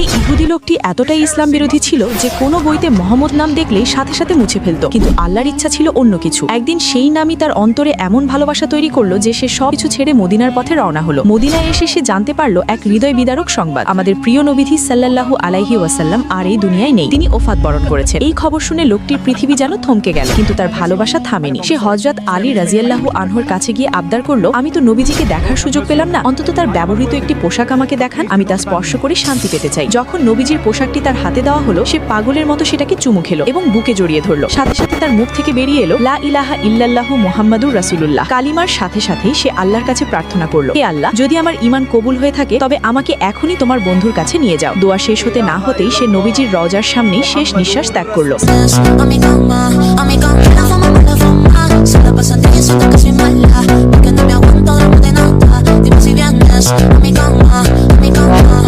এই ইহুদি লোকটি এতটাই ইসলাম বিরোধী ছিল যে কোনো বইতে মোহাম্মদ নাম দেখলেই সাথে সাথে মুছে ফেলত, কিন্তু আল্লাহর ইচ্ছা ছিল অন্য কিছু। একদিন সেই নামই তার অন্তরে এমন ভালোবাসা তৈরি করলো যে সে সবকিছু ছেড়ে মদিনার পথে রওনা হলো। মদিনায় এসে সে জানতে পারলো এক হৃদয় বিদারক সংবাদ, আমাদের প্রিয় নবীজি সাল্লাল্লাহু আলাইহি ওয়াসাল্লাম আর এই দুনিয়ায় নেই, তিনি ওফাত বরণ করেছেন। এই খবর শুনে লোকটির পৃথিবী যেন থমকে গেল, কিন্তু তার ভালোবাসা থামেনি। সে হযরত আলী রাদিয়াল্লাহু আনহুর কাছে গিয়ে আবদার করলো, আমি তো নবীজিকে দেখার সুযোগ পেলাম না, অন্তত তার ব্যবহৃত একটি পোশাক আমাকে দেখান, আমি তা স্পর্শ করে শান্তি পেতে চাই। যখন নবীজির পোশাকটি তার হাতে দেওয়া হলো, সে পাগলের মতো সেটাকে চুমু খেলো এবং বুকে জড়িয়ে ধরলো। সাথে সাথে তার মুখ থেকে বেরিয়ে এলো লা ইলাহা ইল্লাল্লাহু মুহাম্মাদুর রাসূলুল্লাহ। কালিমার সাথে সাথেই সে আল্লাহর কাছে প্রার্থনা করলো, হে আল্লাহ, যদি আমার ঈমান কবুল হয়ে থাকে তবে আমাকে এখনই তোমার বন্ধুর কাছে নিয়ে যাও। দোয়া শেষ হতে না হতেই সে নবীজির রওজার সামনেই শেষ নিঃশ্বাস ত্যাগ করলো। Se la pasan de eso, que soy mala, porque no me aguanto de nada. Dime si vienes a mi cama, a mi cama.